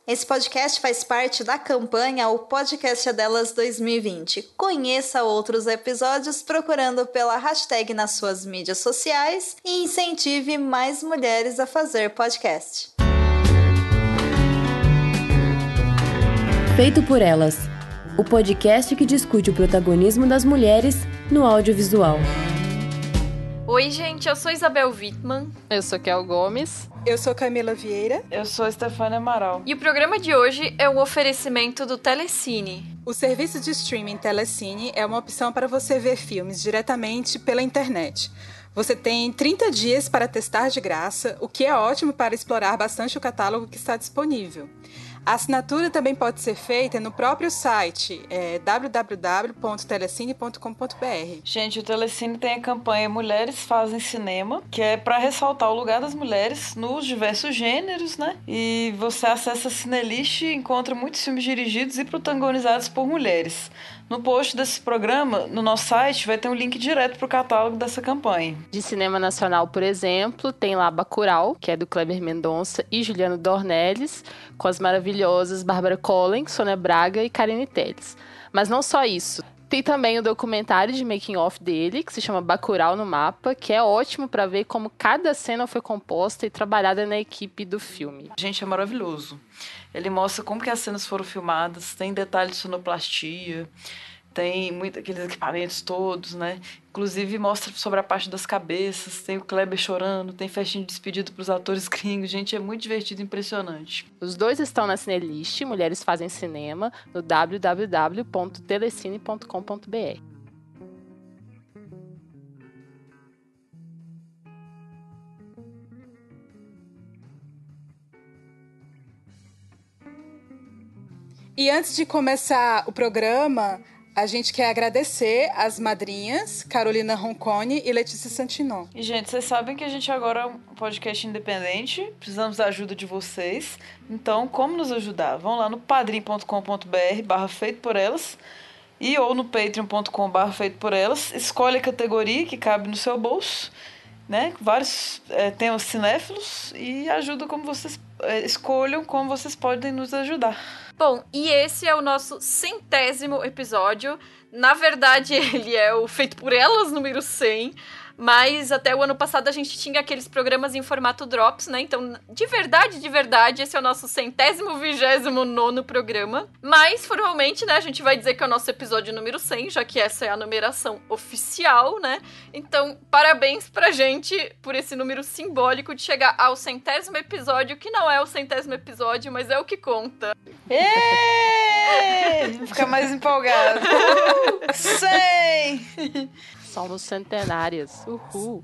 Esse podcast faz parte da campanha O Podcast é Delas 2020. Conheça outros episódios procurando pela hashtag nas suas mídias sociais e incentive mais mulheres a fazer podcast. Feito por Elas, o podcast que discute o protagonismo das mulheres no audiovisual. Oi, gente, eu sou Isabel Wittmann. Eu sou Kel Gomes. Eu sou Camila Vieira. Eu sou Stefânia Amaral. E o programa de hoje é um oferecimento do Telecine. O serviço de streaming Telecine é uma opção para você ver filmes diretamente pela internet. Você tem 30 dias para testar de graça, o que é ótimo para explorar bastante o catálogo que está disponível. A assinatura também pode ser feita no próprio site, www.telecine.com.br. Gente, o Telecine tem a campanha Mulheres Fazem Cinema, que é para ressaltar o lugar das mulheres nos diversos gêneros, né? E você acessa a Cinelist e encontra muitos filmes dirigidos e protagonizados por mulheres. No post desse programa, no nosso site, vai ter um link direto para o catálogo dessa campanha. De cinema nacional, por exemplo, tem lá Bacurau, que é do Kleber Mendonça e Juliano Dornelles, com as maravilhosas Bárbara Collen, Sônia Braga e Karine Telles. Mas não só isso. Tem também o documentário de making of dele, que se chama Bacurau no Mapa, que é ótimo para ver como cada cena foi composta e trabalhada na equipe do filme. Gente, é maravilhoso. Ele mostra como que as cenas foram filmadas, tem detalhes de sonoplastia, tem aqueles equipamentos todos, né? Inclusive mostra sobre a parte das cabeças, tem o Kleber chorando, tem festinha de despedida para os atores gringos. Gente, é muito divertido e impressionante. Os dois estão na Cinelist, Mulheres Fazem Cinema, no www.telecine.com.br. E antes de começar o programa, a gente quer agradecer as madrinhas Carolina Roncone e Letícia Santinon. E, gente, vocês sabem que a gente agora é um podcast independente, precisamos da ajuda de vocês. Então, como nos ajudar? Vão lá no padrim.com.br/feito por elas ou no patreon.com/feito por elas. Escolhe a categoria que cabe no seu bolso, né? Vários temas cinéfilos e ajuda como vocês escolham como vocês podem nos ajudar. Bom, e esse é o nosso 100º episódio. Na verdade, ele é o Feito por Elas, número 100. Mas até o ano passado a gente tinha aqueles programas em formato Drops, né? Então, de verdade, esse é o nosso 129º programa. Mas, formalmente, né, a gente vai dizer que é o nosso episódio número 100, já que essa é a numeração oficial, né? Então, parabéns pra gente por esse número simbólico de chegar ao 100º episódio, que não é o 100º episódio, mas é o que conta. Vou ficar mais empolgado. 100! Somos centenárias. Uhul!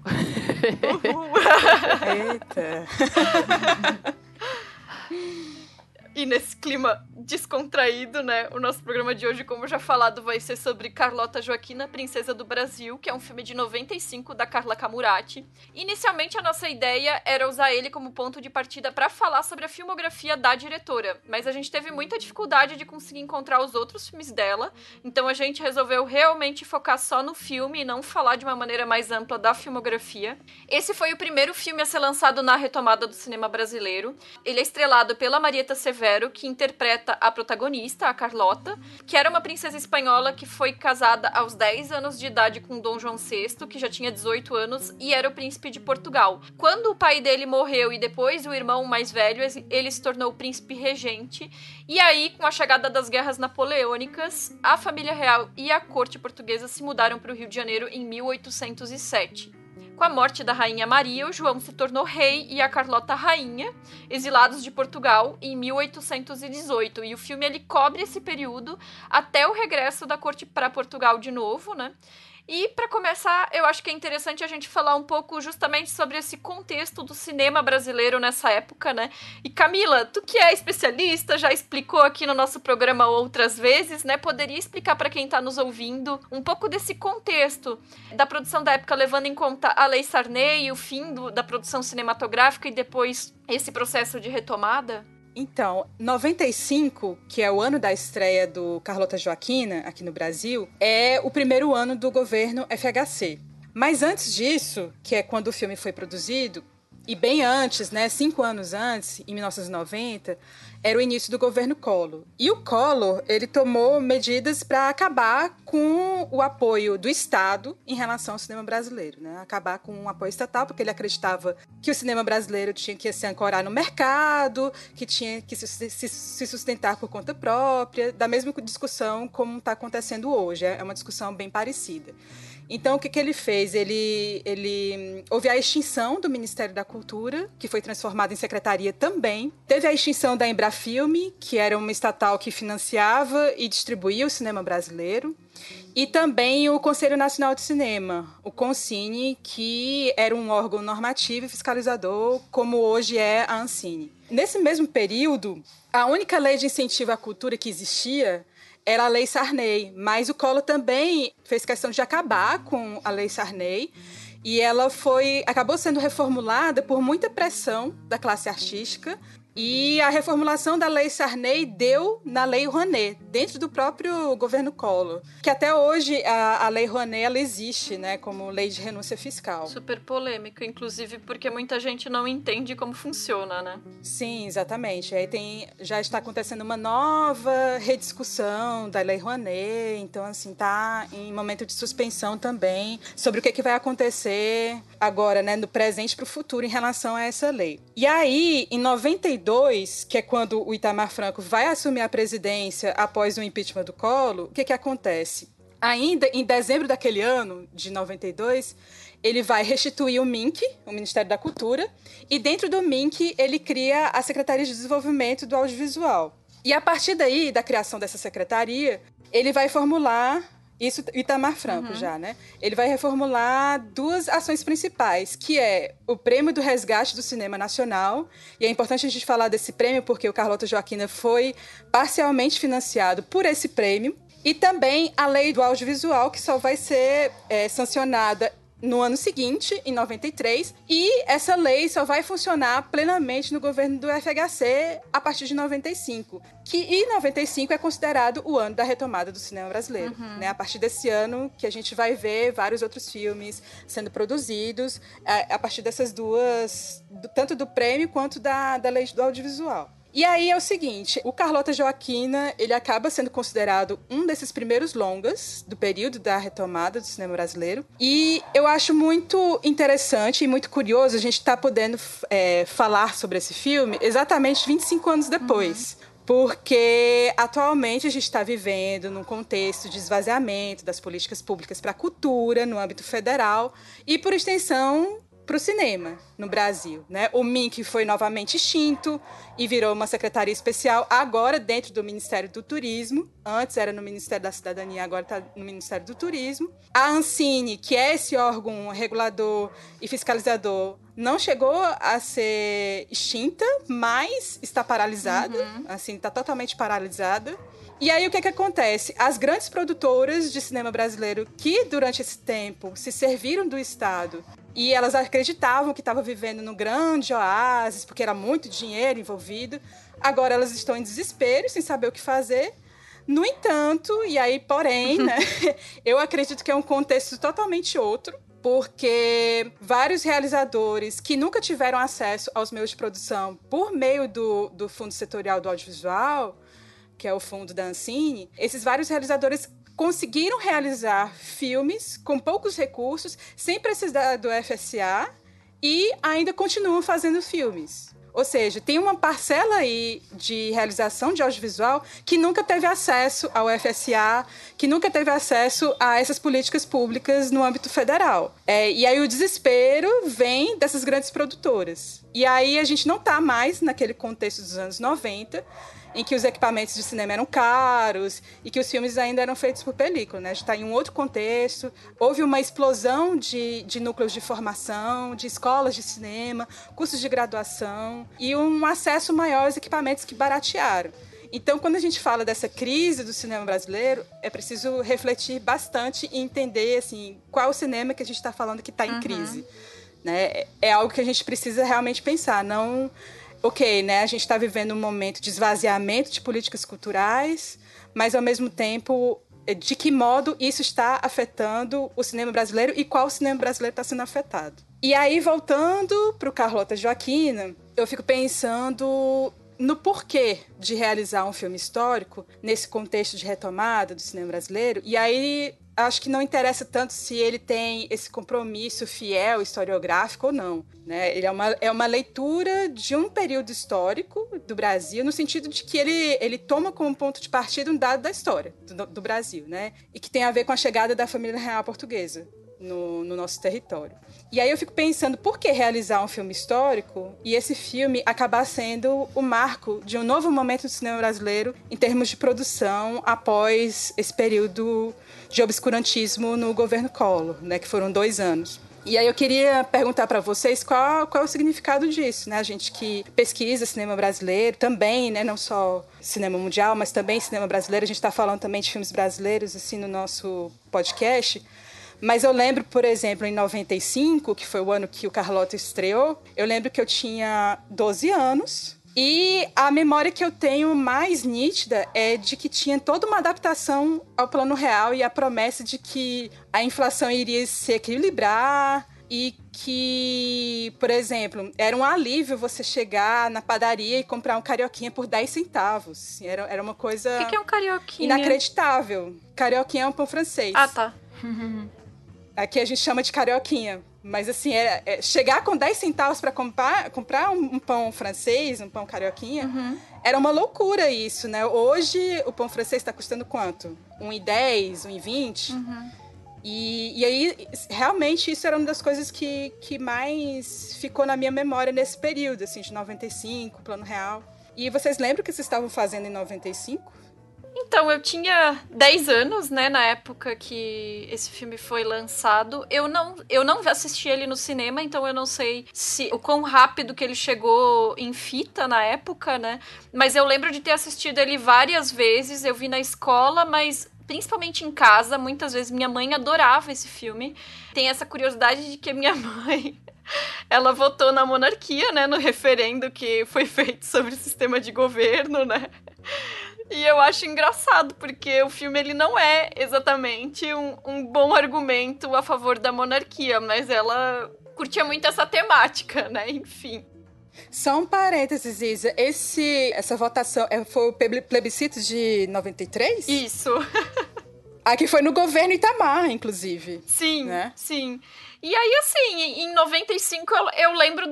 Eita! E nesse clima descontraído, né, o nosso programa de hoje, como já falado, vai ser sobre Carlota Joaquina, Princesa do Brasil, que é um filme de 95 da Carla Camurati. Inicialmente, a nossa ideia era usar ele como ponto de partida para falar sobre a filmografia da diretora, mas a gente teve muita dificuldade de conseguir encontrar os outros filmes dela, então a gente resolveu realmente focar só no filme e não falar de uma maneira mais ampla da filmografia. Esse foi o primeiro filme a ser lançado na retomada do cinema brasileiro. Ele é estrelado pela Marieta Severo, que interpreta a protagonista, a Carlota, que era uma princesa espanhola que foi casada aos 10 anos de idade com Dom João VI, que já tinha 18 anos, e era o príncipe de Portugal. Quando o pai dele morreu e depois o irmão mais velho, ele se tornou o príncipe regente, e aí, com a chegada das guerras napoleônicas, a família real e a corte portuguesa se mudaram para o Rio de Janeiro em 1807. Com a morte da rainha Maria, o João se tornou rei e a Carlota rainha, exilados de Portugal em 1818. E o filme ele cobre esse período até o regresso da corte para Portugal de novo, né? E, para começar, eu acho que é interessante a gente falar um pouco justamente sobre esse contexto do cinema brasileiro nessa época, né? E, Camila, tu que é especialista, já explicou aqui no nosso programa outras vezes, né? Poderia explicar para quem está nos ouvindo um pouco desse contexto da produção da época, levando em conta a Lei Sarney, o fim da produção cinematográfica e depois esse processo de retomada? Então, 95, que é o ano da estreia do Carlota Joaquina aqui no Brasil, é o primeiro ano do governo FHC. Mas antes disso, que é quando o filme foi produzido, E bem antes, né, 5 anos antes, em 1990, era o início do governo Collor. E o Collor, ele tomou medidas para acabar com o apoio do Estado em relação ao cinema brasileiro, né? Acabar com o apoio estatal, porque ele acreditava que o cinema brasileiro tinha que se ancorar no mercado, que tinha que se sustentar por conta própria, da mesma discussão como está acontecendo hoje. É uma discussão bem parecida. Então, o que ele fez? Ele houve a extinção do Ministério da Cultura, que foi transformado em secretaria também. Teve a extinção da Embrafilme, que era uma estatal que financiava e distribuía o cinema brasileiro. E também o Conselho Nacional de Cinema, o CONCINE, que era um órgão normativo e fiscalizador, como hoje é a Ancine. Nesse mesmo período, a única lei de incentivo à cultura que existia era a Lei Sarney, mas o Collor também fez questão de acabar com a Lei Sarney e ela acabou sendo reformulada por muita pressão da classe artística. E a reformulação da Lei Sarney deu na Lei Rouanet, dentro do próprio governo Collor. Que até hoje a Lei Rouanet ela existe, né, como lei de renúncia fiscal. Super polêmica, inclusive porque muita gente não entende como funciona, né? Sim, exatamente. Aí já está acontecendo uma nova rediscussão da Lei Rouanet, então assim, tá em momento de suspensão também sobre o que vai acontecer agora, né, no presente para o futuro em relação a essa lei. E aí, em 92, que é quando o Itamar Franco vai assumir a presidência após o impeachment do Collor, o que acontece? Ainda em dezembro daquele ano, de 92, ele vai restituir o MINC, o Ministério da Cultura, e dentro do MINC ele cria a Secretaria de Desenvolvimento do Audiovisual. E a partir daí, da criação dessa secretaria, ele vai formular... Isso, Itamar Franco já, né? Ele vai reformular 2 ações principais, que é o Prêmio do Resgate do Cinema Nacional, e é importante a gente falar desse prêmio porque o Carlota Joaquina foi parcialmente financiado por esse prêmio, e também a Lei do Audiovisual, que só vai ser sancionada no ano seguinte, em 93, e essa lei só vai funcionar plenamente no governo do FHC a partir de 95, que em 95 é considerado o ano da retomada do cinema brasileiro. Né? A partir desse ano que a gente vai ver vários outros filmes sendo produzidos, a partir dessas 2, tanto do prêmio quanto da lei do audiovisual. E aí é o seguinte, o Carlota Joaquina, ele acaba sendo considerado um desses primeiros longas do período da retomada do cinema brasileiro. E eu acho muito interessante e muito curioso a gente estar podendo falar sobre esse filme exatamente 25 anos depois. Porque atualmente a gente está vivendo num contexto de esvaziamento das políticas públicas para a cultura no âmbito federal e, por extensão, para o cinema no Brasil, né? O MINC foi novamente extinto e virou uma secretaria especial, agora dentro do Ministério do Turismo. Antes era no Ministério da Cidadania, agora está no Ministério do Turismo. A Ancine, que é esse órgão regulador e fiscalizador, não chegou a ser extinta, mas está paralisada. Assim, está totalmente paralisada. E aí, o que acontece? As grandes produtoras de cinema brasileiro que, durante esse tempo, se serviram do Estado e elas acreditavam que estavam vivendo num grande oásis, porque era muito dinheiro envolvido, agora elas estão em desespero, sem saber o que fazer. No entanto, e aí, porém, né, eu acredito que é um contexto totalmente outro, porque vários realizadores que nunca tiveram acesso aos meios de produção por meio do Fundo Setorial do Audiovisual, que é o fundo da Ancine, esses vários realizadores conseguiram realizar filmes com poucos recursos, sem precisar do FSA, e ainda continuam fazendo filmes. Ou seja, tem uma parcela aí de realização de audiovisual que nunca teve acesso ao FSA, que nunca teve acesso a essas políticas públicas no âmbito federal. E aí o desespero vem dessas grandes produtoras. E aí a gente não está mais naquele contexto dos anos 90, em que os equipamentos de cinema eram caros e que os filmes ainda eram feitos por película, né? A gente está em um outro contexto. Houve uma explosão de núcleos de formação, de escolas de cinema, cursos de graduação e um acesso maior aos equipamentos que baratearam. Então, quando a gente fala dessa crise do cinema brasileiro, é preciso refletir bastante e entender assim, qual é o cinema que a gente está falando que está em crise. Né? É algo que a gente precisa realmente pensar, não... Ok, né? A gente está vivendo um momento de esvaziamento de políticas culturais, mas, ao mesmo tempo, de que modo isso está afetando o cinema brasileiro e qual cinema brasileiro está sendo afetado. E aí, voltando pro Carlota Joaquina, eu fico pensando no porquê de realizar um filme histórico nesse contexto de retomada do cinema brasileiro. E aí, acho que não interessa tanto se ele tem esse compromisso fiel, historiográfico ou não, né? Ele é uma leitura de um período histórico do Brasil, no sentido de que ele toma como ponto de partida um dado da história do Brasil, né? E que tem a ver com a chegada da família real portuguesa no nosso território. E aí eu fico pensando, por que realizar um filme histórico e esse filme acabar sendo o marco de um novo momento do cinema brasileiro em termos de produção após esse período de obscurantismo no governo Collor, né, que foram 2 anos. E aí eu queria perguntar para vocês qual é o significado disso, né? A gente que pesquisa cinema brasileiro também, né? Não só cinema mundial, mas também cinema brasileiro. A gente está falando também de filmes brasileiros assim no nosso podcast. Mas eu lembro, por exemplo, em 95, que foi o ano que o Carlota estreou, eu lembro que eu tinha 12 anos. E a memória que eu tenho mais nítida é de que tinha toda uma adaptação ao Plano Real e a promessa de que a inflação iria se equilibrar e que, por exemplo, era um alívio você chegar na padaria e comprar um carioquinha por 10 centavos. Era uma coisa... O que é um carioquinha? Inacreditável. Carioquinha é um pão francês. Ah, tá. Aqui a gente chama de carioquinha. Mas assim, chegar com 10 centavos para comprar um pão francês, um pão carioquinha, era uma loucura isso, né? Hoje o pão francês está custando quanto? R$1,10, R$1,20? E aí, realmente, isso era uma das coisas que mais ficou na minha memória nesse período, assim, de 95, Plano Real. E vocês lembram o que vocês estavam fazendo em 95? Então, eu tinha 10 anos, né, na época que esse filme foi lançado. Eu não assisti ele no cinema, então eu não sei o quão rápido que ele chegou em fita na época, né? Mas eu lembro de ter assistido ele várias vezes. Eu vi na escola, mas principalmente em casa. Muitas vezes minha mãe adorava esse filme. Tem essa curiosidade de que minha mãe... ela votou na monarquia, né, no referendo que foi feito sobre o sistema de governo, né? E eu acho engraçado, porque o filme ele não é exatamente um bom argumento a favor da monarquia, mas ela curtia muito essa temática, né? Enfim. Só um parênteses, Isa. Essa votação foi o plebiscito de 93? Isso. Aqui foi no governo Itamar, inclusive. Sim, né? Sim. E aí, assim, em 95 eu lembro...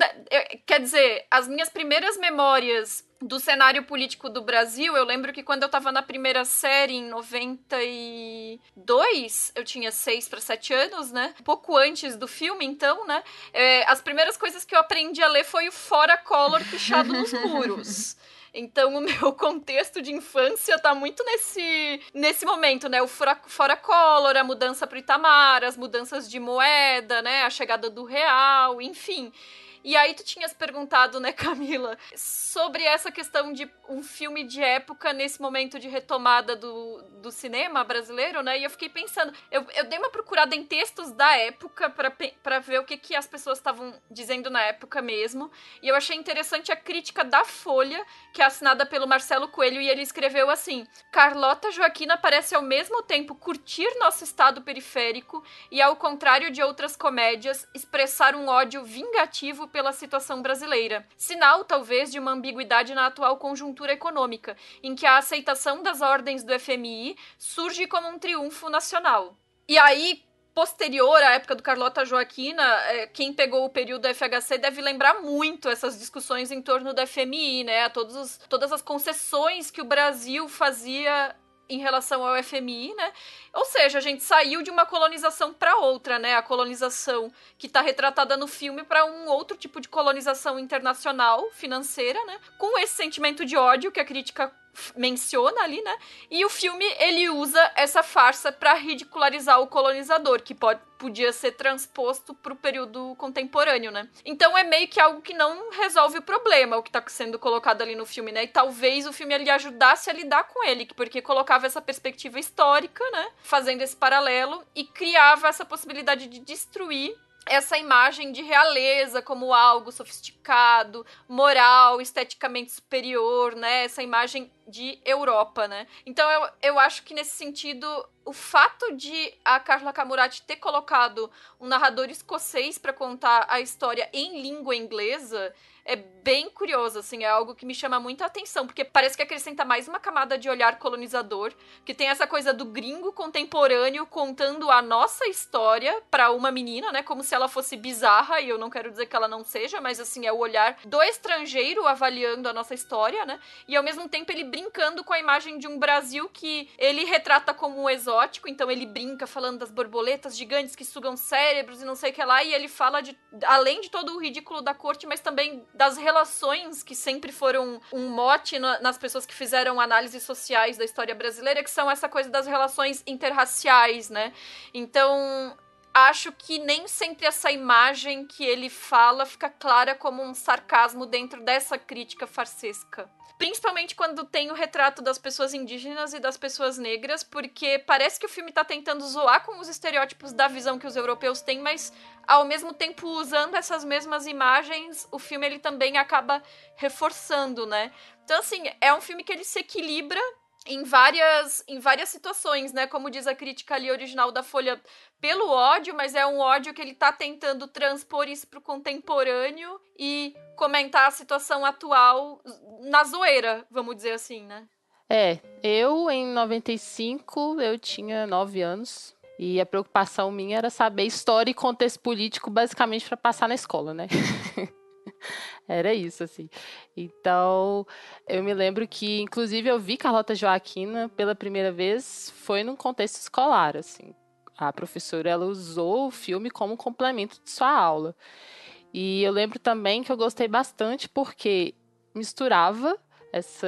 quer dizer, as minhas primeiras memórias do cenário político do Brasil, eu lembro que quando eu tava na primeira série, em 92, eu tinha 6 para 7 anos, né? Um pouco antes do filme, então, né? As primeiras coisas que eu aprendi a ler foi o Fora Collor pichado nos muros. Então, o meu contexto de infância tá muito nesse momento, né? O Fora Collor, a mudança pro Itamar, as mudanças de moeda, né? A chegada do real, enfim... E aí tu tinhas perguntado, né, Camila, sobre essa questão de um filme de época nesse momento de retomada do cinema brasileiro, né? E eu fiquei pensando, eu dei uma procurada em textos da época pra ver o que as pessoas estavam dizendo na época mesmo. E eu achei interessante a crítica da Folha, que é assinada pelo Marcelo Coelho, e ele escreveu assim: Carlota Joaquina parece ao mesmo tempo curtir nosso estado periférico e, ao contrário de outras comédias, expressar um ódio vingativo pela situação brasileira. Sinal, talvez, de uma ambiguidade na atual conjuntura econômica, em que a aceitação das ordens do FMI surge como um triunfo nacional. E aí, posterior à época do Carlota Joaquina, quem pegou o período do FHC deve lembrar muito essas discussões em torno do FMI, né? Todas as concessões que o Brasil fazia em relação ao FMI, né? Ou seja, a gente saiu de uma colonização para outra, né? A colonização que está retratada no filme para um outro tipo de colonização internacional, financeira, né? Com esse sentimento de ódio que a crítica menciona ali, né? E o filme, ele usa essa farsa para ridicularizar o colonizador, que podia ser transposto pro período contemporâneo, né? Então é meio que algo que não resolve o problema, o que tá sendo colocado ali no filme, né? E talvez o filme ali ajudasse a lidar com ele, porque colocava essa perspectiva histórica, né? Fazendo esse paralelo e criava essa possibilidade de destruir essa imagem de realeza como algo sofisticado, moral, esteticamente superior, né? Essa imagem de Europa, né? Então eu acho que nesse sentido o fato de a Carla Camurati ter colocado um narrador escocês para contar a história em língua inglesa é bem curioso, assim, é algo que me chama muita atenção, porque parece que acrescenta mais uma camada de olhar colonizador, que tem essa coisa do gringo contemporâneo contando a nossa história pra uma menina, né, como se ela fosse bizarra, e eu não quero dizer que ela não seja, mas assim, é o olhar do estrangeiro avaliando a nossa história, né, e ao mesmo tempo ele brincando com a imagem de um Brasil que ele retrata como exótico, então ele brinca falando das borboletas gigantes que sugam cérebros e não sei o que lá, e ele fala de, além de todo o ridículo da corte, mas também das relações que sempre foram um mote nas pessoas que fizeram análises sociais da história brasileira, que são essa coisa das relações interraciais, né? Então, acho que nem sempre essa imagem que ele fala fica clara como um sarcasmo dentro dessa crítica farsesca. Principalmente quando tem o retrato das pessoas indígenas e das pessoas negras, porque parece que o filme tá tentando zoar com os estereótipos da visão que os europeus têm, mas ao mesmo tempo usando essas mesmas imagens, o filme ele também acaba reforçando, né? Então, assim, é um filme que ele se equilibra em várias situações, né? Como diz a crítica ali original da Folha, pelo ódio, mas é um ódio que ele tá tentando transpor isso pro contemporâneo e comentar a situação atual na zoeira, vamos dizer assim, né? Eu em 95, eu tinha 9 anos e a preocupação minha era saber história e contexto político basicamente para passar na escola, né? Era isso, assim. Então, eu me lembro que, inclusive, eu vi Carlota Joaquina pela primeira vez, foi num contexto escolar, assim. A professora, ela usou o filme como complemento de sua aula. E eu lembro também que eu gostei bastante porque misturava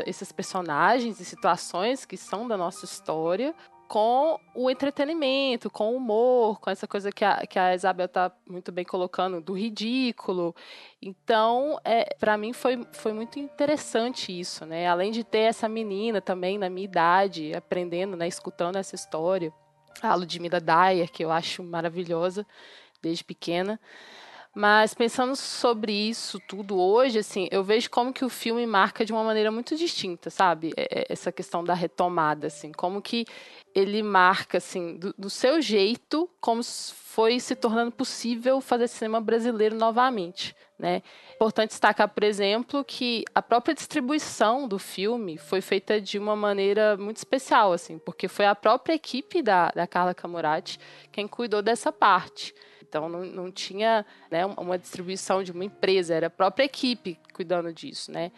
esses personagens e situações que são da nossa história com o entretenimento, com o humor, com essa coisa que a Isabel tá muito bem colocando, do ridículo. Então, para mim foi muito interessante isso, né? Além de ter essa menina também na minha idade, aprendendo, né, escutando essa história, a Ludmila Dyer, que eu acho maravilhosa desde pequena. Mas pensando sobre isso tudo hoje, assim, eu vejo como que o filme marca de uma maneira muito distinta, sabe? Essa questão da retomada, assim, como que ele marca, assim, do seu jeito, como foi se tornando possível fazer cinema brasileiro novamente, né? Importante destacar, por exemplo, que a própria distribuição do filme foi feita de uma maneira muito especial, assim, porque foi a própria equipe da Carla Camurati quem cuidou dessa parte. Então, não tinha, né, uma distribuição de uma empresa, era a própria equipe cuidando disso, né?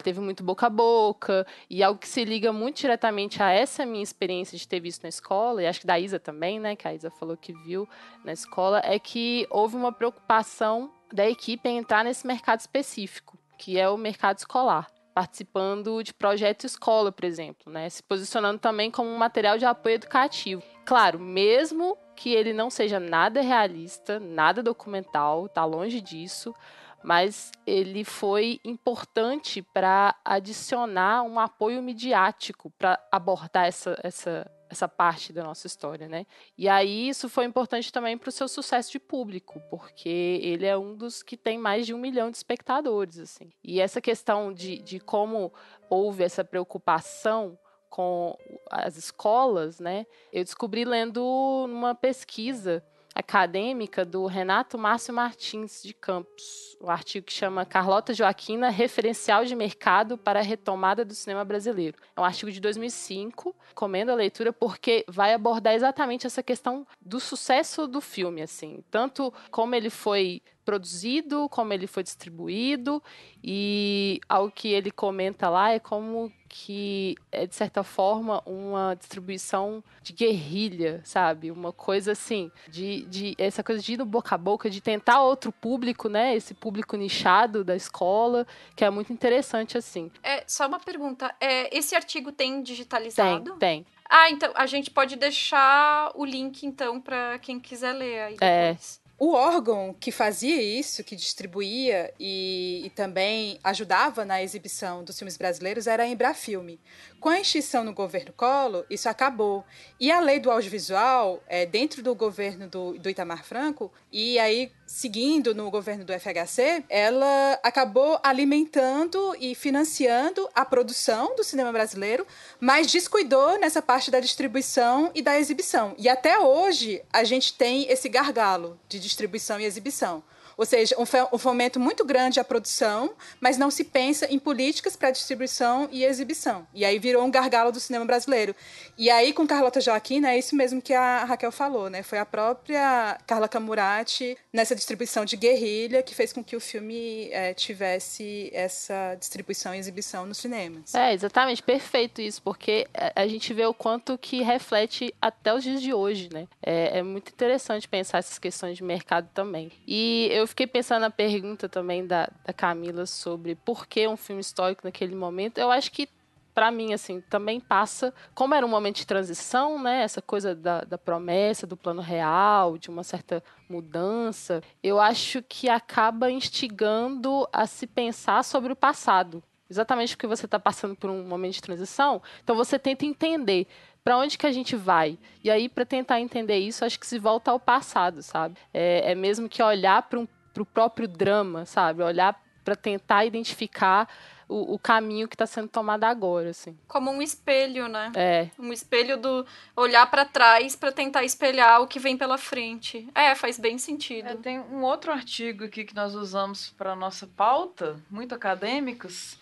Teve muito boca a boca, e algo que se liga muito diretamente a essa minha experiência de ter visto na escola, e acho que da Isa também, né, que a Isa falou que viu na escola, é que houve uma preocupação da equipe em entrar nesse mercado específico, que é o mercado escolar, participando de projeto escola, por exemplo, né, se posicionando também como um material de apoio educativo. Claro, mesmo que ele não seja nada realista, nada documental, tá longe disso, mas ele foi importante para adicionar um apoio midiático para abordar essa parte da nossa história, né? E aí isso foi importante também para o seu sucesso de público, porque ele é um dos que tem mais de 1 milhão de espectadores, assim. E essa questão de como houve essa preocupação com as escolas, né? Eu descobri lendo numa pesquisa acadêmica do Renato Márcio Martins de Campos, um artigo que chama Carlota Joaquina, referencial de mercado para a retomada do cinema brasileiro. É um artigo de 2005, recomendo a leitura porque vai abordar exatamente essa questão do sucesso do filme, assim, tanto como ele foi produzido, como ele foi distribuído, e algo que ele comenta lá é como que é, de certa forma, uma distribuição de guerrilha, sabe? Uma coisa assim, de essa coisa de ir no boca a boca, de tentar outro público, né? Esse público nichado da escola, que é muito interessante, assim. Só uma pergunta, esse artigo tem digitalizado? Tem. Ah, então, a gente pode deixar o link, então, para quem quiser ler aí depois. O órgão que fazia isso, que distribuía e também ajudava na exibição dos filmes brasileiros era a Embrafilme. Com a extinção no governo Collor, isso acabou. E a lei do audiovisual, dentro do governo do Itamar Franco, e aí seguindo no governo do FHC, ela acabou alimentando e financiando a produção do cinema brasileiro, mas descuidou nessa parte da distribuição e da exibição. E até hoje a gente tem esse gargalo de distribuição e exibição. Ou seja, um fomento muito grande à produção, mas não se pensa em políticas para distribuição e exibição. E aí virou um gargalo do cinema brasileiro. E aí, com Carlota Joaquina, é isso mesmo que a Raquel falou, né? Foi a própria Carla Camurati, nessa distribuição de guerrilha, que fez com que o filme tivesse essa distribuição e exibição nos cinemas. Exatamente, perfeito isso, porque a gente vê o quanto que reflete até os dias de hoje, né? É muito interessante pensar essas questões de mercado também. E eu fiquei pensando na pergunta também da Camila sobre por que um filme histórico naquele momento. Eu acho que, para mim, assim, também passa, como era um momento de transição, né, essa coisa da promessa, do plano real, de uma certa mudança, eu acho que acaba instigando a se pensar sobre o passado. Exatamente porque você está passando por um momento de transição, então você tenta entender para onde que a gente vai. E aí, para tentar entender isso, acho que se volta ao passado, sabe? É mesmo que olhar para o próprio drama, sabe? Olhar para tentar identificar o caminho que está sendo tomado agora, assim. Como um espelho, né? Um espelho do olhar para trás para tentar espelhar o que vem pela frente. Faz bem sentido. Tem um outro artigo aqui que nós usamos para nossa pauta, muito acadêmicos,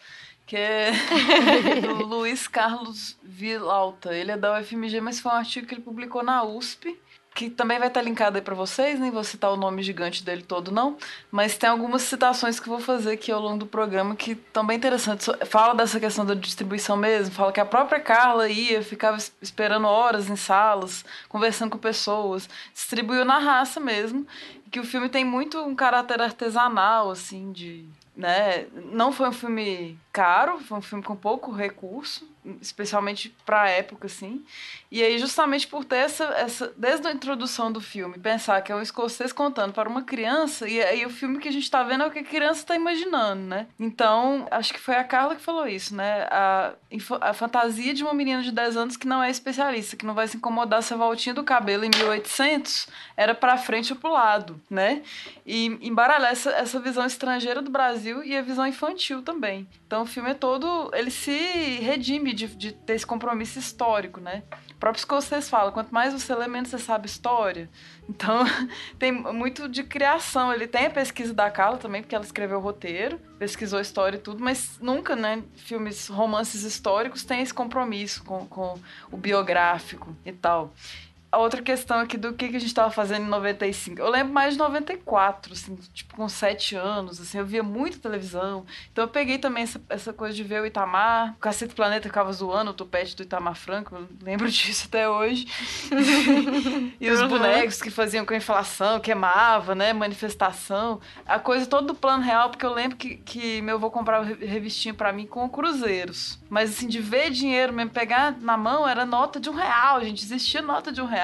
que é do Luiz Carlos Villalta. Ele é da UFMG, mas foi um artigo que ele publicou na USP, que também vai estar linkado aí para vocês, nem vou citar o nome gigante dele todo, não, mas tem algumas citações que eu vou fazer aqui ao longo do programa que estão bem interessantes. Fala dessa questão da distribuição mesmo, fala que a própria Carla ficava esperando horas em salas, conversando com pessoas, distribuiu na raça mesmo, e que o filme tem muito um caráter artesanal, assim, né? Não foi um filme caro, foi um filme com pouco recurso, especialmente pra época, assim. E aí, justamente por ter desde a introdução do filme, pensar que é um escocês contando para uma criança, e aí o filme que a gente tá vendo é o que a criança tá imaginando, né? Então, acho que foi a Carla que falou isso, né? A fantasia de uma menina de 10 anos que não é especialista, que não vai se incomodar se a voltinha do cabelo em 1800 era pra frente ou pro lado, né? E embaralhar essa visão estrangeira do Brasil e a visão infantil também. Então o filme é todo, ele se redime de ter esse compromisso histórico, né? O próprio escocês fala, quanto mais você lê, menos você sabe história. Então tem muito de criação. Ele tem a pesquisa da Carla também, porque ela escreveu o roteiro, pesquisou a história e tudo, mas nunca, né, romances históricos têm esse compromisso com o biográfico e tal. A outra questão aqui do que a gente estava fazendo em 95. Eu lembro mais de 94, assim, tipo, com 7 anos, assim, eu via muita televisão. Então eu peguei também essa coisa de ver o Itamar, o Cacete Planeta ficava zoando o tupete do Itamar Franco, eu lembro disso até hoje. E os bonecos que faziam com a inflação, queimava, né, manifestação. A coisa toda do plano real, porque eu lembro que meu avô comprava revistinha pra mim com cruzeiros. Mas, assim, de ver dinheiro mesmo, pegar na mão, era nota de R$1, gente, existia nota de R$1.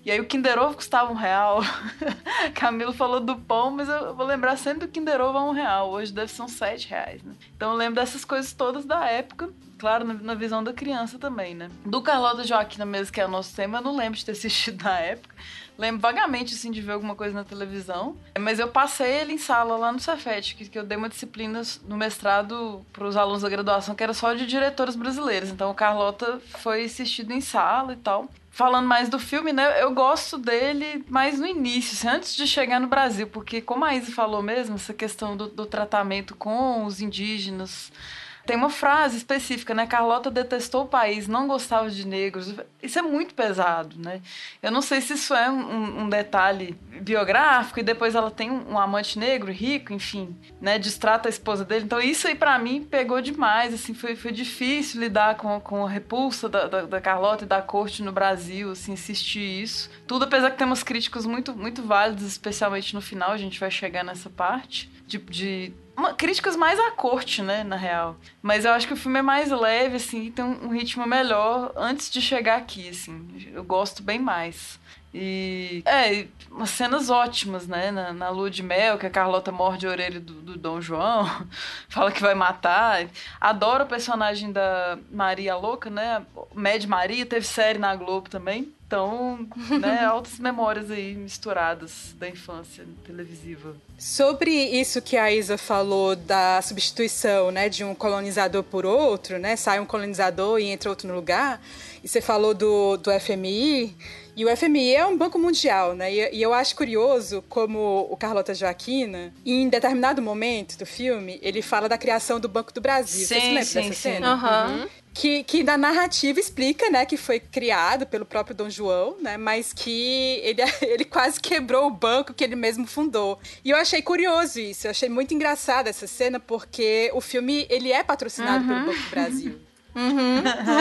E aí o Kinder Ovo custava R$1. Camilo falou do pão, mas eu vou lembrar sempre do Kinder Ovo a R$1. Hoje deve ser uns R$7, né? Então eu lembro dessas coisas todas da época. Claro, na visão da criança também, né? Do Carlota Joaquina mesmo, que é o nosso tema, eu não lembro de ter assistido na época. Lembro vagamente, assim, de ver alguma coisa na televisão. Mas eu passei ele em sala lá no Cefet, que eu dei uma disciplina no mestrado para os alunos da graduação, que era só de diretores brasileiros. Então o Carlota foi assistido em sala e tal. Falando mais do filme, né, eu gosto dele mais no início, assim, antes de chegar no Brasil, porque como a Isa falou mesmo, essa questão do tratamento com os indígenas, tem uma frase específica, né, Carlota detestou o país, não gostava de negros, isso é muito pesado, né, eu não sei se isso é um detalhe biográfico, e depois ela tem um amante negro, rico, enfim, né, destrata a esposa dele, então isso aí pra mim pegou demais, assim, foi difícil lidar com a repulsa da Carlota e da corte no Brasil, assim, assistir isso, tudo apesar que tem umas críticas muito, muito válidas, especialmente no final, a gente vai chegar nessa parte, de críticas mais à corte, né, na real. Mas eu acho que o filme é mais leve, assim, tem um ritmo melhor antes de chegar aqui, assim. Eu gosto bem mais. E umas cenas ótimas, né? Na lua de mel, que a Carlota morde a orelha do Dom João, fala que vai matar. Adoro o personagem da Maria Louca, né? Mad Maria, teve série na Globo também. Então, né, altas memórias aí misturadas da infância televisiva. Sobre isso que a Isa falou da substituição, né, de um colonizador por outro, né? Sai um colonizador e entra outro no lugar. E você falou do FMI. E o FMI é um banco mundial, né? E eu acho curioso como o Carlota Joaquina, em determinado momento do filme, ele fala da criação do Banco do Brasil. Você se lembra dessa cena? Uhum. Que na narrativa explica, né, que foi criado pelo próprio Dom João, né, mas que ele quase quebrou o banco que ele mesmo fundou. E eu achei curioso isso, eu achei muito engraçada essa cena, porque o filme, ele é patrocinado pelo Banco do Brasil.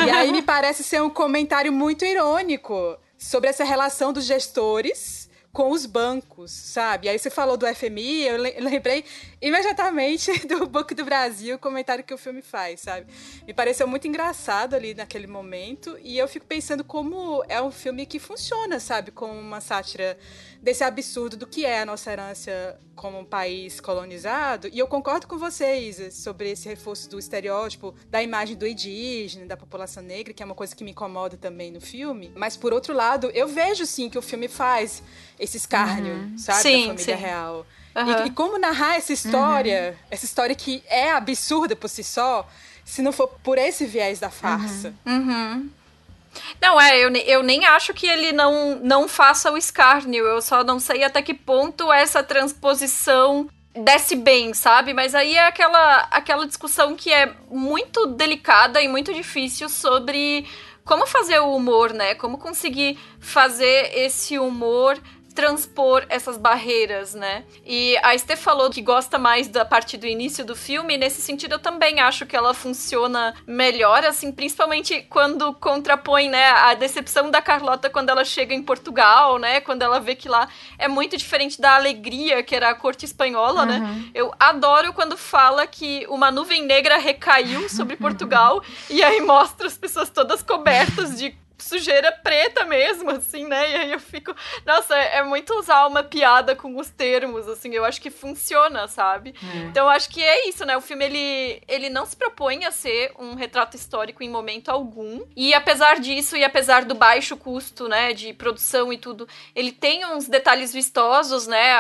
E aí me parece ser um comentário muito irônico sobre essa relação dos gestores com os bancos, sabe? Aí você falou do FMI, eu lembrei imediatamente do Banco do Brasil, o comentário que o filme faz, sabe? Me pareceu muito engraçado ali naquele momento, e eu fico pensando como é um filme que funciona, sabe? Como uma sátira desse absurdo do que é a nossa herança como um país colonizado. E eu concordo com você, Isa, sobre esse reforço do estereótipo da imagem do indígena, da população negra, que é uma coisa que me incomoda também no filme. Mas, por outro lado, eu vejo, sim, que o filme faz esse escárnio, sabe? Sim, da família sim. real. E como narrar essa história que é absurda por si só, se não for por esse viés da farsa. Não, eu nem acho que ele não faça o escárnio, eu só não sei até que ponto essa transposição desce bem, sabe? Mas aí é aquela discussão que é muito delicada e muito difícil sobre como fazer o humor, né? Como conseguir fazer esse humor transpor essas barreiras, né? E a Estê falou que gosta mais da parte do início do filme, e nesse sentido eu também acho que ela funciona melhor, assim, principalmente quando contrapõe, né, a decepção da Carlota quando ela chega em Portugal, né, quando ela vê que lá é muito diferente da alegria que era a corte espanhola, né? Eu adoro quando fala que uma nuvem negra recaiu sobre Portugal e aí mostra as pessoas todas cobertas de sujeira preta mesmo, assim, né? E aí eu fico... Nossa, é muito usar uma piada com os termos, assim. Eu acho que funciona, sabe? Então, eu acho que é isso, né? O filme, ele não se propõe a ser um retrato histórico em momento algum. E apesar disso, e apesar do baixo custo, né? De produção e tudo, ele tem uns detalhes vistosos, né?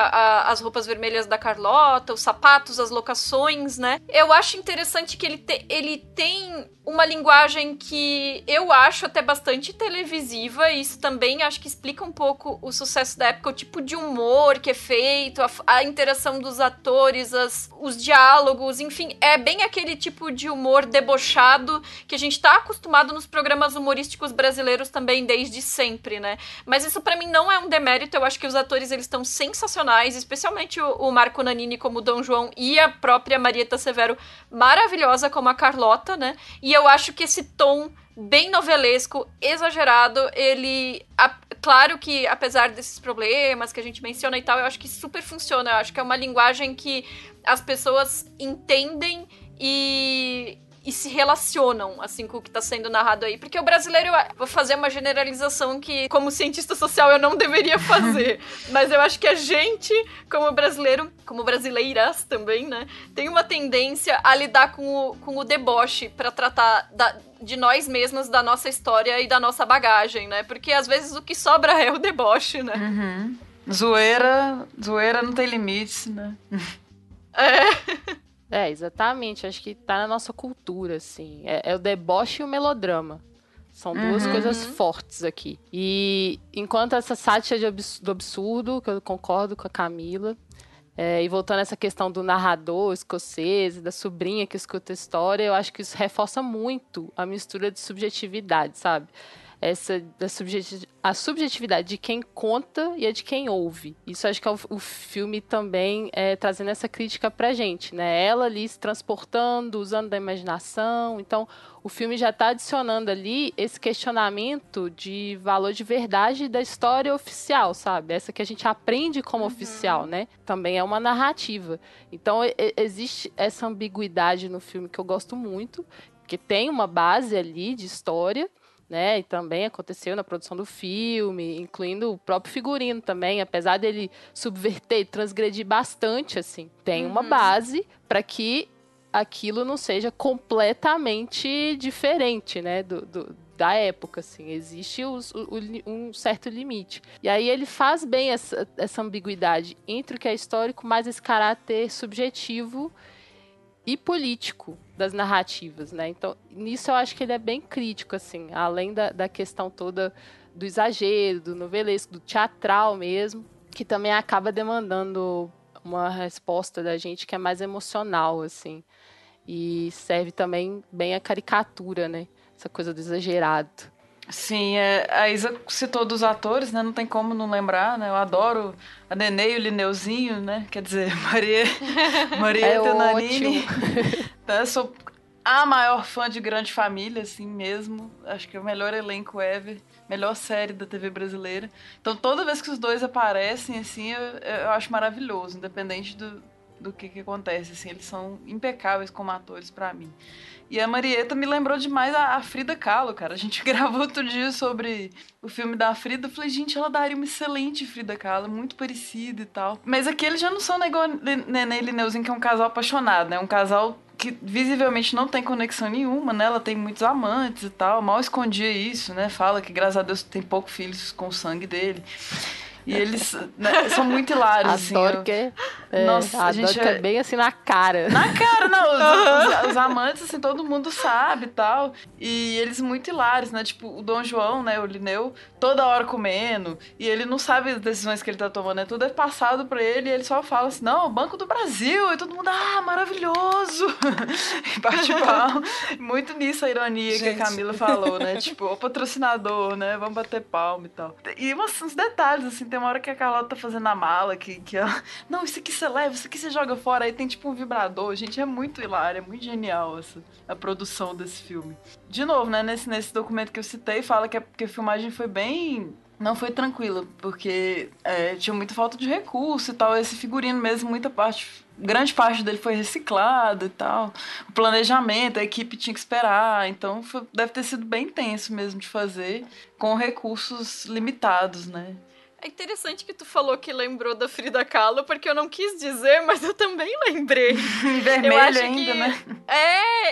As roupas vermelhas da Carlota, os sapatos, as locações, né? Eu acho interessante que ele tem uma linguagem que eu acho até bastante televisiva, e isso também acho que explica um pouco o sucesso da época, o tipo de humor que é feito, a interação dos atores, os diálogos, enfim, é bem aquele tipo de humor debochado que a gente tá acostumado nos programas humorísticos brasileiros também desde sempre, né? Mas isso pra mim não é um demérito, eu acho que os atores eles estão sensacionais, especialmente o Marco Nanini como Dom João e a própria Marieta Severo maravilhosa como a Carlota, né? E eu acho que esse tom bem novelesco, exagerado, claro que apesar desses problemas que a gente menciona e tal, eu acho que super funciona, eu acho que é uma linguagem que as pessoas entendem e se relacionam, assim, com o que tá sendo narrado aí. Porque o brasileiro, vou fazer uma generalização que, como cientista social, eu não deveria fazer. Mas eu acho que a gente, como brasileiro, como brasileiras também, né, tem uma tendência a lidar com o deboche pra tratar de nós mesmas, da nossa história e da nossa bagagem, né? Porque às vezes o que sobra é o deboche, né? Zoeira não tem limites, né? Exatamente. Acho que tá na nossa cultura, assim. É o deboche e o melodrama. São duas coisas fortes aqui. E enquanto essa sátira do absurdo, que eu concordo com a Camila, e voltando a essa questão do narrador escocês, da sobrinha que escuta a história, eu acho que isso reforça muito a mistura de subjetividade, sabe? a subjetividade de quem conta e a de quem ouve. Isso acho que é o filme também trazendo essa crítica pra gente, né? Ela ali se transportando, usando da imaginação. Então, o filme já está adicionando ali esse questionamento de valor de verdade da história oficial, sabe? Essa que a gente aprende como oficial, né? Também é uma narrativa. Então, existe essa ambiguidade no filme que eu gosto muito, que tem uma base ali de história, né, e também aconteceu na produção do filme, incluindo o próprio figurino também, apesar dele subverter e transgredir bastante, assim, tem uma base para que aquilo não seja completamente diferente, né, da época, assim, existe um certo limite. E aí ele faz bem essa ambiguidade entre o que é histórico, mais esse caráter subjetivo e político das narrativas, né? Então, nisso eu acho que ele é bem crítico, assim, além da questão toda do exagero, do novelesco, do teatral mesmo, que também acaba demandando uma resposta da gente que é mais emocional, assim, e serve também bem a caricatura, né? Essa coisa do exagerado. Sim, a Isa citou dos atores, né? Não tem como não lembrar, né? Eu adoro a Nenê e o Lineuzinho, né? Quer dizer, Marieta Nanini. Então, eu sou a maior fã de Grande Família, assim mesmo. Acho que é o melhor elenco ever. Melhor série da TV brasileira. Então, toda vez que os dois aparecem, assim, eu acho maravilhoso. Independente do que acontece, assim. Eles são impecáveis como atores pra mim. E a Marieta me lembrou demais a Frida Kahlo, cara. A gente gravou outro dia sobre o filme da Frida. Eu falei, gente, ela daria uma excelente Frida Kahlo, muito parecida e tal. Mas aqui eles já não são igual Nenê e Lineuzinho, que é um casal apaixonado, né? Um casal que visivelmente não tem conexão nenhuma, né? Ela tem muitos amantes e tal. Mal escondia isso, né? Fala que, graças a Deus, tem poucos filhos com o sangue dele. E eles, né, são muito hilários, Adoro assim. que Nossa, a gente é bem assim na cara. Na cara, não. Os amantes, assim, todo mundo sabe e tal. E eles muito hilários, né? Tipo, o Dom João, né? O Lineu, toda hora comendo. E ele não sabe as decisões que ele tá tomando, né? Tudo é passado pra ele e ele só fala assim, não, Banco do Brasil. E todo mundo, maravilhoso. E bate palma. Muito nisso a ironia, gente, que a Camila falou, né? Tipo, o patrocinador, né? Vamos bater palma e tal. E uns detalhes, assim, tem uma hora que a Carlota tá fazendo a mala, que ela... Não, isso aqui você leva, isso aqui você joga fora. Aí tem tipo um vibrador. Gente, é muito hilário, é muito genial a produção desse filme. De novo, né, nesse documento que eu citei, fala que a filmagem foi bem... Não foi tranquila, porque tinha muita falta de recurso e tal. Esse figurino mesmo, grande parte dele foi reciclado e tal. O planejamento, a equipe tinha que esperar. Então, deve ter sido bem tenso mesmo de fazer, com recursos limitados, né? É interessante que tu falou que lembrou da Frida Kahlo, porque eu não quis dizer, mas eu também lembrei. Vermelho ainda, né?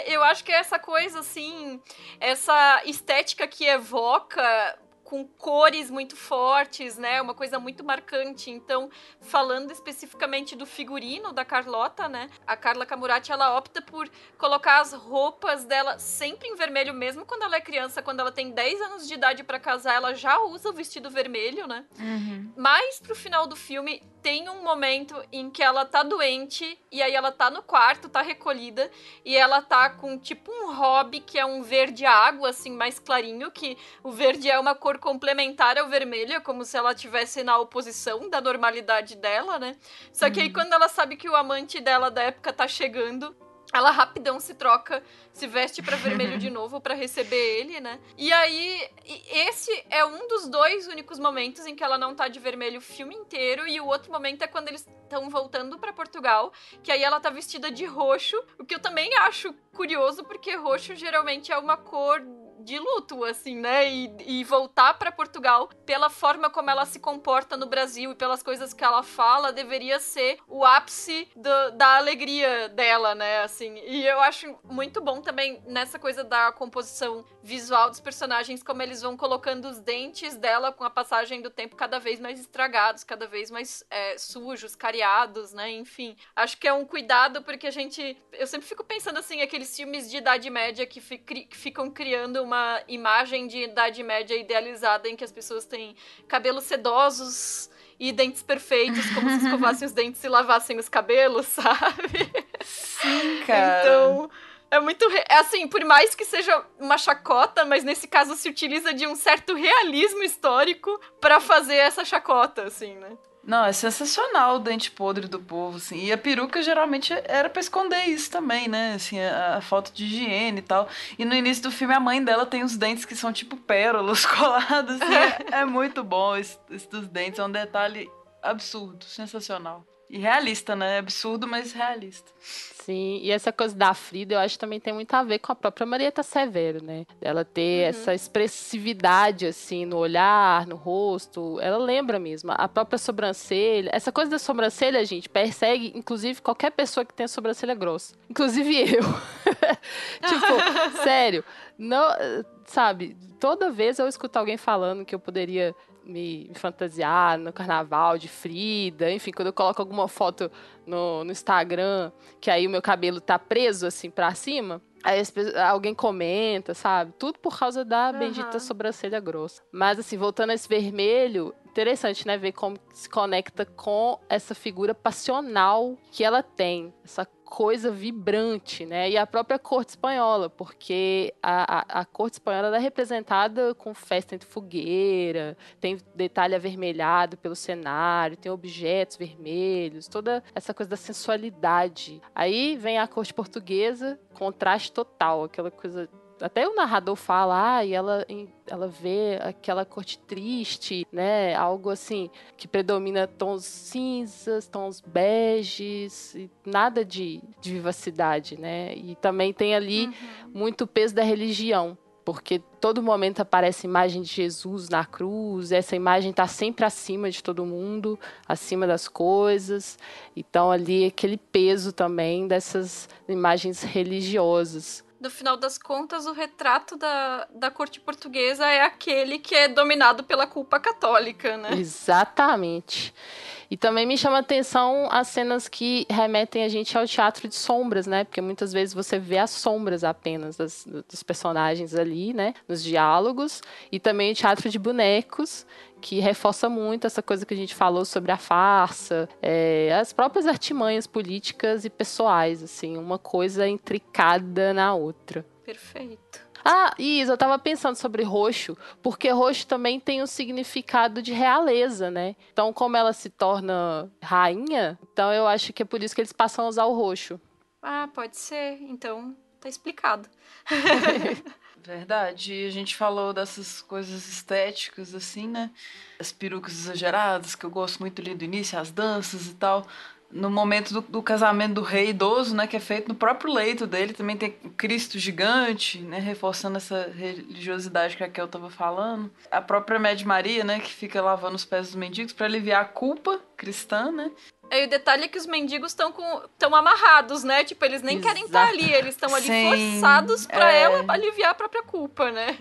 Eu acho que é essa coisa, assim, essa estética que evoca com cores muito fortes, né? Uma coisa muito marcante. Então, falando especificamente do figurino da Carlota, né? A Carla Camurati, ela opta por colocar as roupas dela sempre em vermelho, mesmo quando ela é criança. Quando ela tem 10 anos de idade pra casar, ela já usa o vestido vermelho, né? Uhum. Mas pro final do filme, tem um momento em que ela tá doente, e aí ela tá no quarto, tá recolhida, e ela tá com tipo um hobby, que é um verde água, assim, mais clarinho, que o verde é uma cor complementar ao vermelho, é como se ela estivesse na oposição da normalidade dela, né? Só que aí quando ela sabe que o amante dela da época tá chegando, ela rapidão se troca, se veste pra vermelho de novo pra receber ele, né? E aí, esse é um dos 2 únicos momentos em que ela não tá de vermelho o filme inteiro, e o outro momento é quando eles estão voltando pra Portugal, que aí ela tá vestida de roxo, o que eu também acho curioso, porque roxo geralmente é uma cor de luto, assim, né? E voltar pra Portugal, pela forma como ela se comporta no Brasil e pelas coisas que ela fala, deveria ser o ápice da alegria dela, né? Assim, e eu acho muito bom também nessa coisa da composição visual dos personagens, como eles vão colocando os dentes dela com a passagem do tempo cada vez mais estragados, cada vez mais sujos, cariados, né? Enfim, acho que é um cuidado, porque eu sempre fico pensando assim, aqueles filmes de Idade Média que ficam criando uma imagem de Idade Média idealizada em que as pessoas têm cabelos sedosos e dentes perfeitos, como se escovassem os dentes e lavassem os cabelos, sabe? Sim, cara. Então, É muito... assim, por mais que seja uma chacota, mas nesse caso se utiliza de um certo realismo histórico pra fazer essa chacota, assim, né? Não, é sensacional o dente podre do povo, assim. E a peruca geralmente era pra esconder isso também, né? Assim, a falta de higiene e tal. E no início do filme a mãe dela tem os dentes que são tipo pérolas colados, assim. É muito bom esse dos dentes, é um detalhe absurdo, sensacional. E realista, né? Absurdo, mas realista. Sim, e essa coisa da Frida, eu acho que também tem muito a ver com a própria Marieta Severo, né? Ela ter essa expressividade, assim, no olhar, no rosto. Ela lembra mesmo. A própria sobrancelha. Essa coisa da sobrancelha, gente, persegue, inclusive, qualquer pessoa que tenha sobrancelha grossa. Inclusive eu. Tipo, sério. Não, sabe, toda vez eu escuto alguém falando que eu poderia me fantasiar no carnaval de Frida, enfim, quando eu coloco alguma foto no Instagram, que aí o meu cabelo tá preso assim pra cima, aí alguém comenta, sabe? Tudo por causa da bendita sobrancelha grossa. Mas assim, voltando a esse vermelho, interessante, né? Ver como se conecta com essa figura passional que ela tem, essa coisa vibrante, né? E a própria corte espanhola, porque a corte espanhola ela é representada com festa entre fogueira, tem detalhe avermelhado pelo cenário, tem objetos vermelhos, toda essa coisa da sensualidade. Aí vem a corte portuguesa, contraste total, aquela coisa... Até o narrador fala, e ela vê aquela corte triste, né? Algo assim, que predomina tons cinzas, tons beges, e nada de vivacidade, né? E também tem ali muito peso da religião, porque todo momento aparece a imagem de Jesus na cruz, essa imagem está sempre acima de todo mundo, acima das coisas. Então ali aquele peso também dessas imagens religiosas. No final das contas, o retrato da corte portuguesa é aquele que é dominado pela culpa católica, né? Exatamente. E também me chama a atenção as cenas que remetem a gente ao teatro de sombras, né? Porque muitas vezes você vê as sombras apenas dos personagens ali, né? Nos diálogos. E também o teatro de bonecos, que reforça muito essa coisa que a gente falou sobre a farsa, as próprias artimanhas políticas e pessoais, assim, uma coisa intricada na outra. Perfeito. Ah, Isa, eu tava pensando sobre roxo, porque roxo também tem um significado de realeza, né? Então, como ela se torna rainha, então eu acho que é por isso que eles passam a usar o roxo. Ah, pode ser. Então, tá explicado. Verdade, e a gente falou dessas coisas estéticas, assim, né? As perucas exageradas, que eu gosto muito ali do início, as danças e tal. No momento do casamento do rei idoso, né, que é feito no próprio leito dele, também tem o Cristo gigante, né, reforçando essa religiosidade que a Kel estava falando. A própria Média Maria, né, que fica lavando os pés dos mendigos para aliviar a culpa cristã, né? E o detalhe é que os mendigos estão amarrados, né? Tipo, eles nem querem estar ali, eles estão ali forçados pra ela aliviar a própria culpa, né?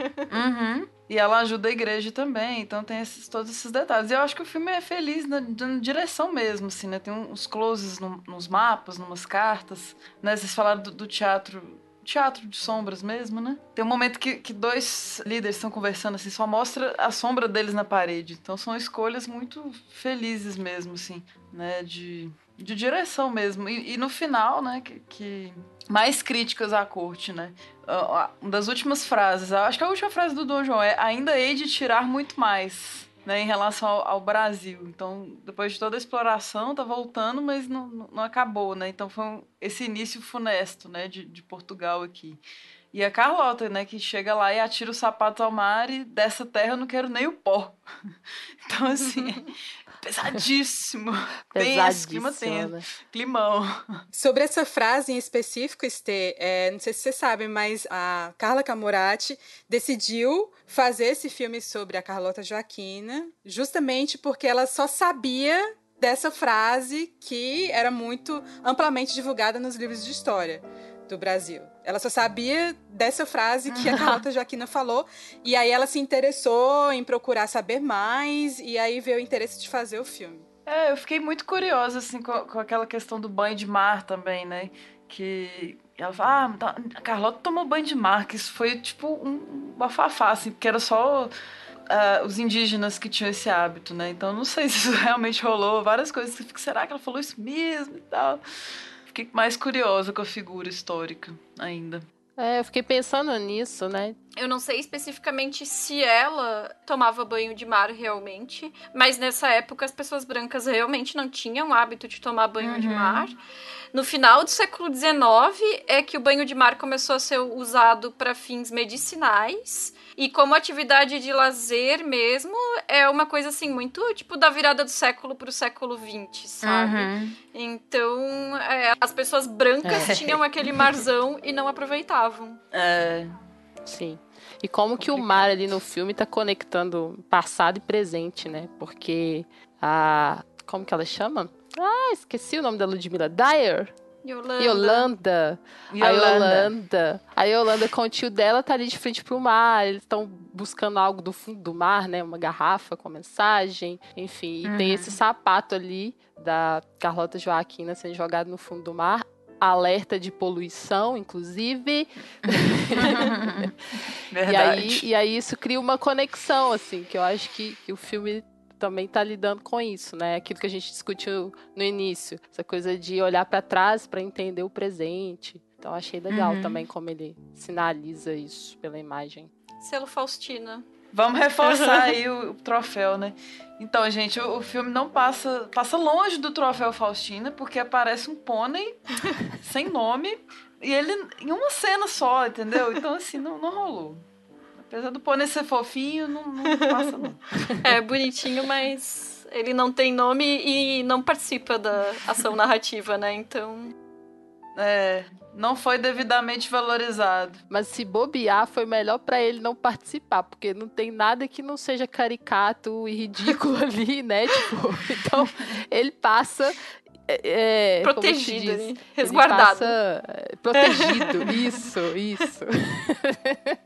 E ela ajuda a igreja também, então tem todos esses detalhes. E eu acho que o filme é feliz na direção mesmo, assim, né? Tem uns closes nos mapas, numas cartas, né? Vocês falaram do teatro de sombras mesmo, né? Tem um momento que dois líderes estão conversando, assim, só mostra a sombra deles na parede. Então são escolhas muito felizes mesmo, assim, né? De direção mesmo. E no final, né? Que mais críticas à corte, né? Uma das últimas frases, acho que a última frase do Dom João é: ainda hei de tirar muito mais, né, em relação ao Brasil. Então, depois de toda a exploração, tá voltando, mas não acabou, né? Então foi esse início funesto, né, de Portugal aqui. E a Carlota, né, que chega lá e atira os sapatos ao mar e dessa terra eu não quero nem o pó. Então, assim, pesadíssimo. Tenso, clima tenso. Né? Climão. Sobre essa frase em específico, Estê, não sei se você sabe, mas a Carla Camurati decidiu fazer esse filme sobre a Carlota Joaquina justamente porque ela só sabia dessa frase que era muito amplamente divulgada nos livros de história do Brasil. Ela só sabia dessa frase que a Carlota Joaquina falou, e aí ela se interessou em procurar saber mais, e aí veio o interesse de fazer o filme. Eu fiquei muito curiosa, assim, com aquela questão do banho de mar também, né? Que ela fala, a Carlota tomou banho de mar, que isso foi tipo um bafafá, assim, porque era só os indígenas que tinham esse hábito, né? Então não sei se isso realmente rolou, várias coisas que eu fico, será que ela falou isso mesmo e tal? Fiquei mais curiosa com a figura histórica ainda. Eu fiquei pensando nisso, né? Eu não sei especificamente se ela tomava banho de mar realmente, mas nessa época as pessoas brancas realmente não tinham o hábito de tomar banho de mar. No final do século XIX é que o banho de mar começou a ser usado para fins medicinais. E como atividade de lazer mesmo, é uma coisa assim, muito tipo da virada do século pro século XX, sabe? Então, as pessoas brancas tinham aquele marzão e não aproveitavam. Sim. E como que o mar ali no filme tá conectando passado e presente, né? Porque como que ela chama? Esqueci o nome da Ludmilla. Dyer. Yolanda. A Yolanda com o tio dela tá ali de frente pro mar. Eles estão buscando algo do fundo do mar, né? Uma garrafa com mensagem. Enfim, e tem esse sapato ali da Carlota Joaquina sendo jogado no fundo do mar. Alerta de poluição, inclusive. Verdade. E aí isso cria uma conexão, assim, que eu acho que o filme também tá lidando com isso, né? Aquilo que a gente discutiu no início. Essa coisa de olhar para trás para entender o presente. Então achei legal também como ele sinaliza isso pela imagem. Selo Faustina. Vamos reforçar aí o troféu, né? Então, gente, o filme não passa longe do troféu Faustina, porque aparece um pônei sem nome, e ele em uma cena só, entendeu? Então, assim, não rolou. Apesar do pônei ser fofinho, não passa não. É bonitinho, mas ele não tem nome e não participa da ação narrativa, né? Então... não foi devidamente valorizado. Mas se bobear, foi melhor pra ele não participar, porque não tem nada que não seja caricato e ridículo ali, né? Tipo, então ele passa... protegido, resguardado. Protegido, isso.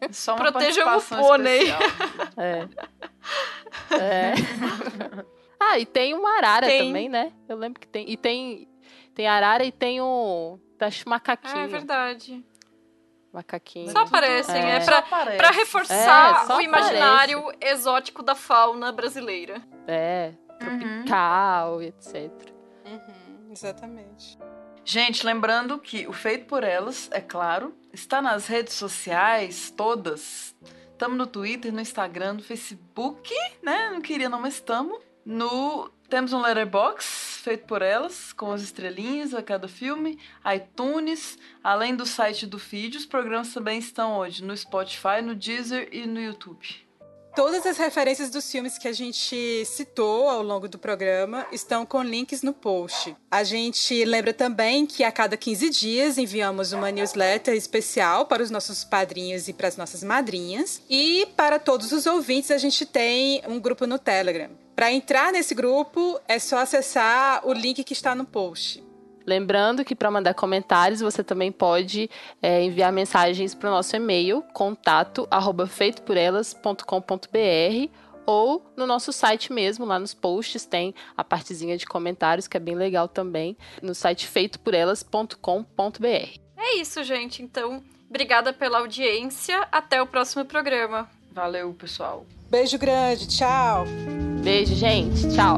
Só uma Protejam o pônei. E tem uma arara também, né? Eu lembro que tem. E tem arara e tem acho macaquinho. É verdade. Macaquinho. Só aparecem, Só pra reforçar o imaginário aparece. exótico da fauna brasileira. Tropical, etc. Exatamente. Gente, lembrando que o Feito por Elas, é claro, está nas redes sociais todas. Estamos no Twitter, no Instagram, no Facebook, né? Não queria não, mas estamos. Temos um Letterboxd, Feito por Elas, com as estrelinhas a cada filme, iTunes, além do site do feed, os programas também estão onde? No Spotify, no Deezer e no YouTube. Todas as referências dos filmes que a gente citou ao longo do programa estão com links no post. A gente lembra também que a cada 15 dias enviamos uma newsletter especial para os nossos padrinhos e para as nossas madrinhas. E para todos os ouvintes a gente tem um grupo no Telegram. Para entrar nesse grupo é só acessar o link que está no post. Lembrando que para mandar comentários você também pode enviar mensagens para o nosso e-mail contato@feitoporelas.com.br ou no nosso site mesmo, lá nos posts tem a partezinha de comentários que é bem legal também, no site feitoporelas.com.br. É isso, gente. Então, obrigada pela audiência. Até o próximo programa. Valeu, pessoal. Beijo grande, tchau! Beijo, gente. Tchau.